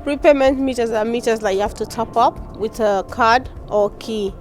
Prepayment meters are meters that you have to top up with a card or key.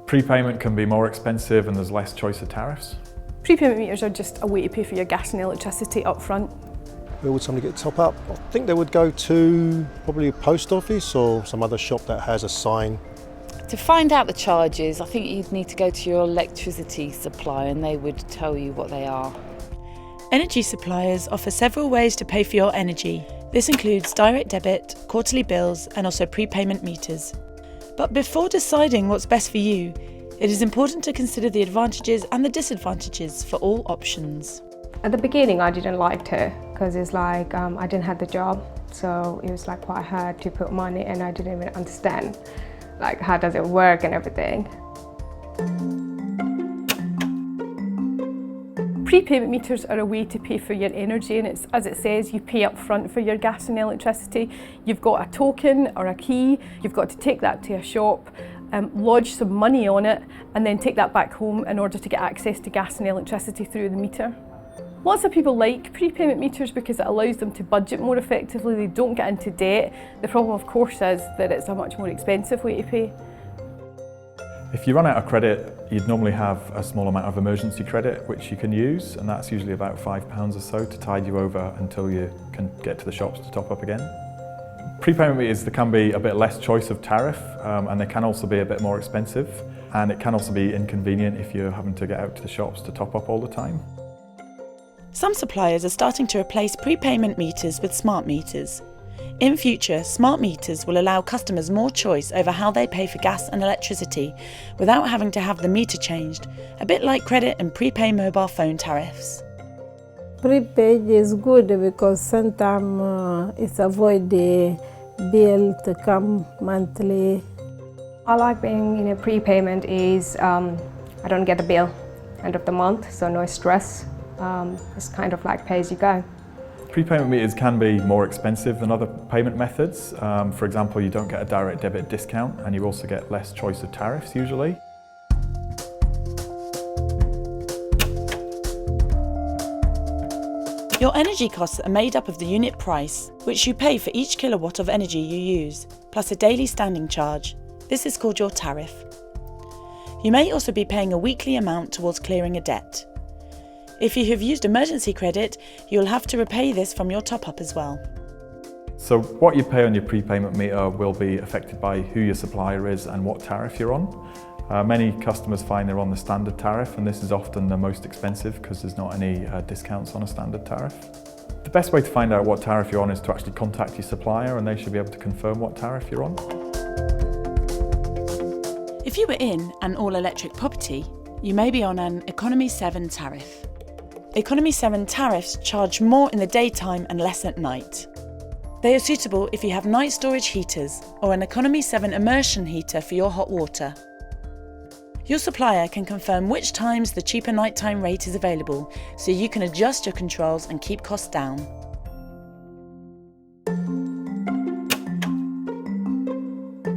Prepayment can be more expensive and there's less choice of tariffs. Prepayment meters are just a way to pay for your gas and electricity up front. Where would somebody get top up? I think they would go to probably a post office or some other shop that has a sign. To find out the charges, I think you'd need to go to your electricity supplier and they would tell you what they are. Energy suppliers offer several ways to pay for your energy. This includes direct debit, quarterly bills, and also prepayment meters. But before deciding what's best for you, it is important to consider the advantages and the disadvantages for all options. At the beginning, I didn't like it because it's like I didn't have the job, so it was like quite hard to put money, and I didn't even understand like how does it work and everything. Prepayment meters are a way to pay for your energy, and it's, as it says, you pay up front for your gas and electricity. You've got a token or a key, you've got to take that to a shop, lodge some money on it, and then take that back home in order to get access to gas and electricity through the meter. Lots of people like prepayment meters because it allows them to budget more effectively. They don't get into debt. The problem, of course, is that it's a much more expensive way to pay. If you run out of credit, you'd normally have a small amount of emergency credit which you can use, and that's usually about £5 or so to tide you over until you can get to the shops to top up again. Prepayment meters, there can be a bit less choice of tariff, and they can also be a bit more expensive, and it can also be inconvenient if you're having to get out to the shops to top up all the time. Some suppliers are starting to replace prepayment meters with smart meters. In future, smart meters will allow customers more choice over how they pay for gas and electricity without having to have the meter changed, a bit like credit and prepay mobile phone tariffs. Prepaid is good because sometimes it avoids the bill to come monthly. I like being in a prepayment is I don't get the bill end of the month, so no stress. It's kind of like pay as you go. Prepayment meters can be more expensive than other payment methods. For example, you don't get a direct debit discount and you also get less choice of tariffs usually. Your energy costs are made up of the unit price, which you pay for each kilowatt of energy you use, plus a daily standing charge. This is called your tariff. You may also be paying a weekly amount towards clearing a debt. If you have used emergency credit, you'll have to repay this from your top-up as well. So what you pay on your prepayment meter will be affected by who your supplier is and what tariff you're on. Many customers find they're on the standard tariff, and this is often the most expensive because there's not any discounts on a standard tariff. The best way to find out what tariff you're on is to actually contact your supplier, and they should be able to confirm what tariff you're on. If you were in an all-electric property, you may be on an Economy 7 tariff. Economy 7 tariffs charge more in the daytime and less at night. They are suitable if you have night storage heaters or an Economy 7 immersion heater for your hot water. Your supplier can confirm which times the cheaper nighttime rate is available, so you can adjust your controls and keep costs down.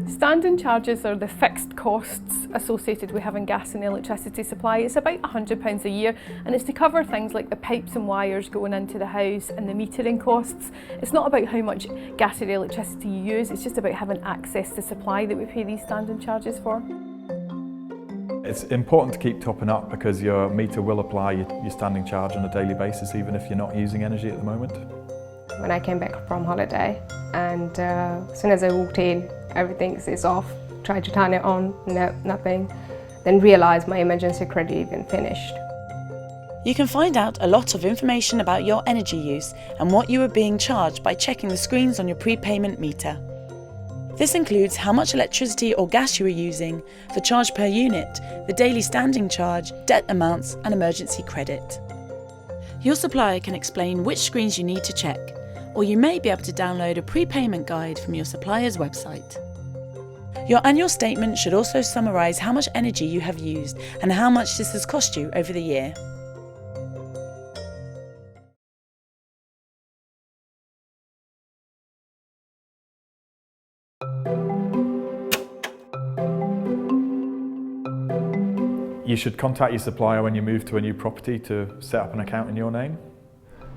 Standing charges are the fixed costs associated with having gas and electricity supply. It's about £100 a year, and it's to cover things like the pipes and wires going into the house and the metering costs. It's not about how much gas or electricity you use, it's just about having access to supply that we pay these standing charges for. It's important to keep topping up because your meter will apply your standing charge on a daily basis even if you're not using energy at the moment. When I came back from holiday, and as soon as I walked in, everything is off. Tried to turn it on, no, nothing. Then realised my emergency credit even finished. You can find out a lot of information about your energy use and what you are being charged by checking the screens on your prepayment meter. This includes how much electricity or gas you are using, the charge per unit, the daily standing charge, debt amounts and emergency credit. Your supplier can explain which screens you need to check, or you may be able to download a prepayment guide from your supplier's website. Your annual statement should also summarise how much energy you have used and how much this has cost you over the year. You should contact your supplier when you move to a new property to set up an account in your name.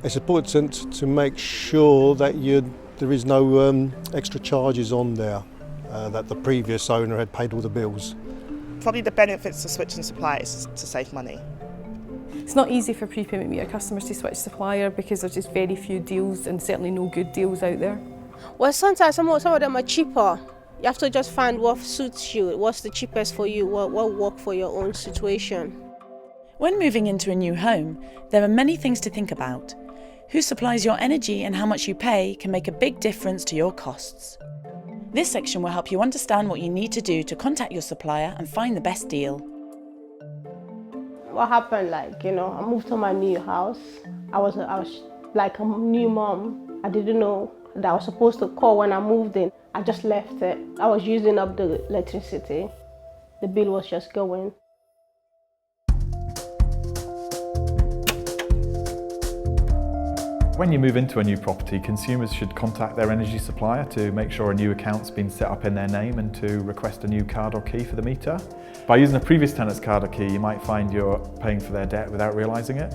It's important to make sure that you're There is no extra charges on there that the previous owner had paid all the bills. Probably the benefits of switching suppliers is to save money. It's not easy for prepayment meter customers to switch supplier because there's just very few deals and certainly no good deals out there. Well, sometimes some of them are cheaper. You have to just find what suits you, what's the cheapest for you, what works for your own situation. When moving into a new home, there are many things to think about. Who supplies your energy and how much you pay can make a big difference to your costs. This section will help you understand what you need to do to contact your supplier and find the best deal. What happened, I moved to my new house. I was like a new mom. I didn't know that I was supposed to call when I moved in. I just left it. I was using up the electricity. The bill was just going. When you move into a new property, consumers should contact their energy supplier to make sure a new account's been set up in their name and to request a new card or key for the meter. By using a previous tenant's card or key, you might find you're paying for their debt without realising it.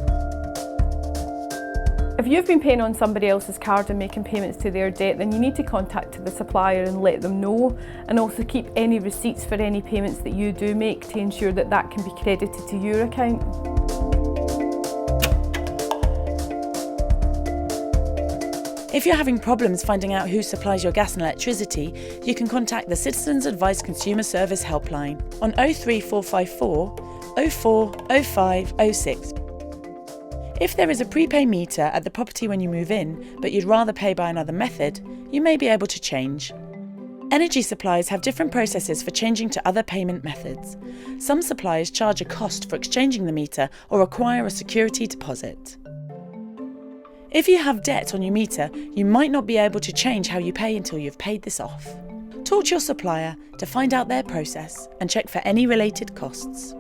If you've been paying on somebody else's card and making payments to their debt, then you need to contact the supplier and let them know, and also keep any receipts for any payments that you do make to ensure that that can be credited to your account. If you're having problems finding out who supplies your gas and electricity, you can contact the Citizens Advice Consumer Service helpline on 03454 04 05 06. If there is a prepay meter at the property when you move in, but you'd rather pay by another method, you may be able to change. Energy suppliers have different processes for changing to other payment methods. Some suppliers charge a cost for exchanging the meter or require a security deposit. If you have debt on your meter, you might not be able to change how you pay until you've paid this off. Talk to your supplier to find out their process and check for any related costs.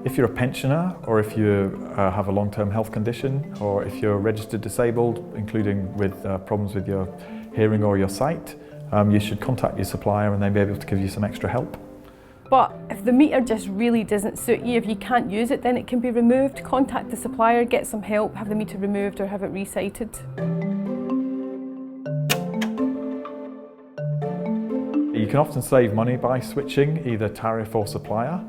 If you're a pensioner, or if you have a long-term health condition, or if you're registered disabled, including with problems with your hearing or your sight, you should contact your supplier and they'll be able to give you some extra help. But if the meter just really doesn't suit you, if you can't use it, then it can be removed. Contact the supplier, get some help, have the meter removed or have it resited. You can often save money by switching either tariff or supplier.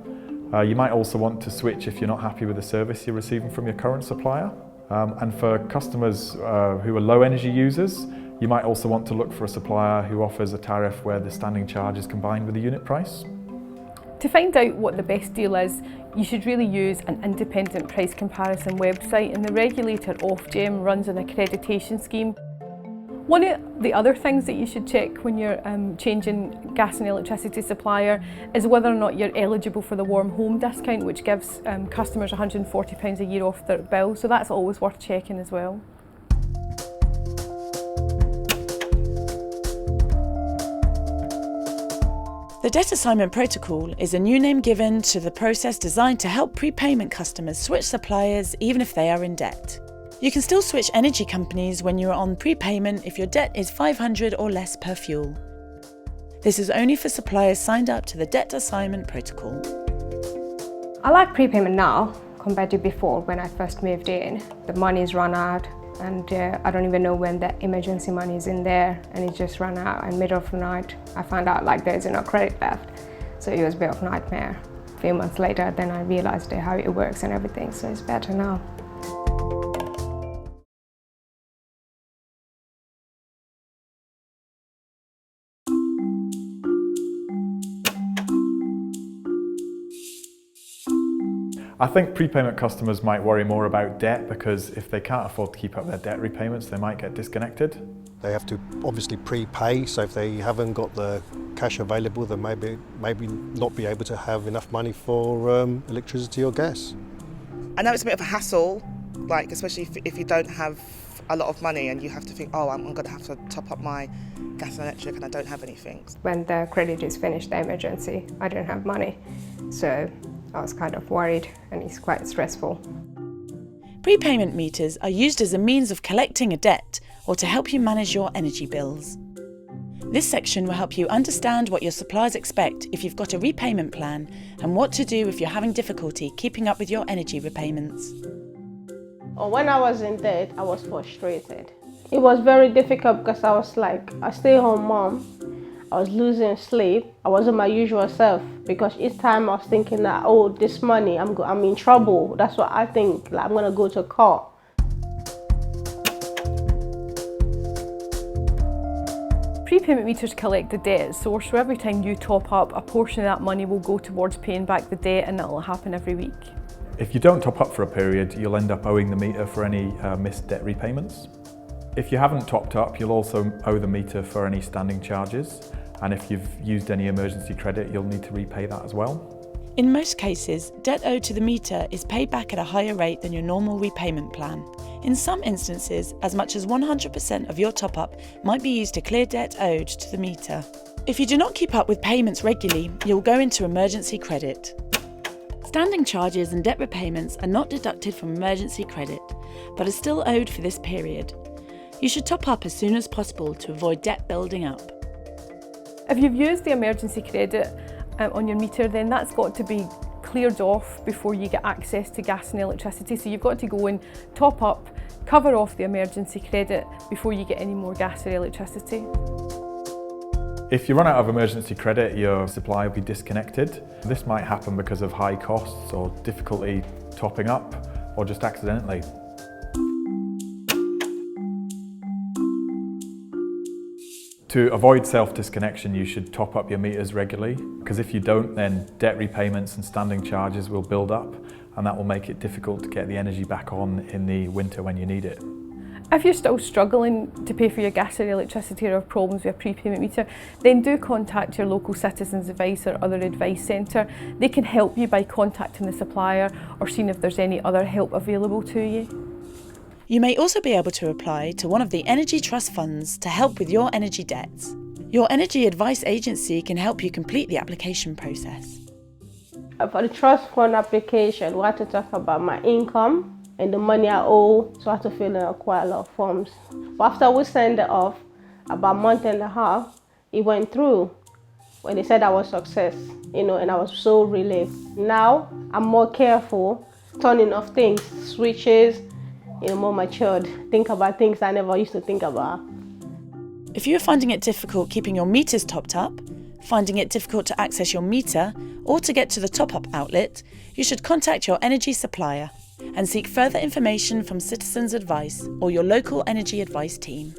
You might also want to switch if you're not happy with the service you're receiving from your current supplier. And for customers who are low energy users, you might also want to look for a supplier who offers a tariff where the standing charge is combined with the unit price. To find out what the best deal is, you should really use an independent price comparison website, and the regulator Ofgem runs an accreditation scheme. One of the other things that you should check when you're changing gas and electricity supplier is whether or not you're eligible for the warm home discount, which gives customers £140 a year off their bill, so that's always worth checking as well. The Debt Assignment Protocol is a new name given to the process designed to help prepayment customers switch suppliers even if they are in debt. You can still switch energy companies when you are on prepayment if your debt is $500 or less per fuel. This is only for suppliers signed up to the Debt Assignment Protocol. I like prepayment now compared to before when I first moved in. The money's run out and I don't even know when the emergency money is in there, and it just ran out in the middle of the night. I found out like there's no credit left, so it was a bit of a nightmare. A few months later then I realised how it works and everything, so it's better now. I think prepayment customers might worry more about debt because if they can't afford to keep up their debt repayments, they might get disconnected. They have to obviously prepay, so if they haven't got the cash available, they maybe not be able to have enough money for electricity or gas. I know it's a bit of a hassle, like especially if you don't have a lot of money and you have to think, oh, I'm going to have to top up my gas and electric and I don't have anything. When the credit is finished, the emergency, I don't have money, so I was kind of worried and it's quite stressful. Prepayment meters are used as a means of collecting a debt or to help you manage your energy bills. This section will help you understand what your suppliers expect if you've got a repayment plan and what to do if you're having difficulty keeping up with your energy repayments. When I was in debt, I was frustrated. It was very difficult because I was like a stay-at-home mom. I was losing sleep. I wasn't my usual self because each time I was thinking that, oh, this money, I'm in trouble. That's what I think, like I'm gonna go to court. Prepayment meters collect the debt at source, so every time you top up, a portion of that money will go towards paying back the debt, and that will happen every week. If you don't top up for a period, you'll end up owing the meter for any missed debt repayments. If you haven't topped up, you'll also owe the meter for any standing charges, and if you've used any emergency credit, you'll need to repay that as well. In most cases, debt owed to the meter is paid back at a higher rate than your normal repayment plan. In some instances, as much as 100% of your top-up might be used to clear debt owed to the meter. If you do not keep up with payments regularly, you'll go into emergency credit. Standing charges and debt repayments are not deducted from emergency credit, but are still owed for this period. You should top up as soon as possible to avoid debt building up. If you've used the emergency credit on your meter, then that's got to be cleared off before you get access to gas and electricity. So you've got to go and top up, cover off the emergency credit before you get any more gas or electricity. If you run out of emergency credit, your supply will be disconnected. This might happen because of high costs or difficulty topping up, or just accidentally. To avoid self-disconnection, you should top up your meters regularly, because if you don't, then debt repayments and standing charges will build up, and that will make it difficult to get the energy back on in the winter when you need it. If you're still struggling to pay for your gas or electricity or have problems with a prepayment meter, then do contact your local Citizens Advice or other advice centre. They can help you by contacting the supplier or seeing if there's any other help available to you. You may also be able to apply to one of the Energy Trust funds to help with your energy debts. Your energy advice agency can help you complete the application process. For the trust fund application, we had to talk about my income and the money I owe, so I had to fill in quite a lot of forms. But after we sent it off, about a month and a half, it went through. When they said I was success, and I was so relieved. Now, I'm more careful, turning off things, switches, more matured, think about things I never used to think about. If you're finding it difficult keeping your meters topped up, finding it difficult to access your meter, or to get to the top-up outlet, you should contact your energy supplier and seek further information from Citizens Advice or your local energy advice team.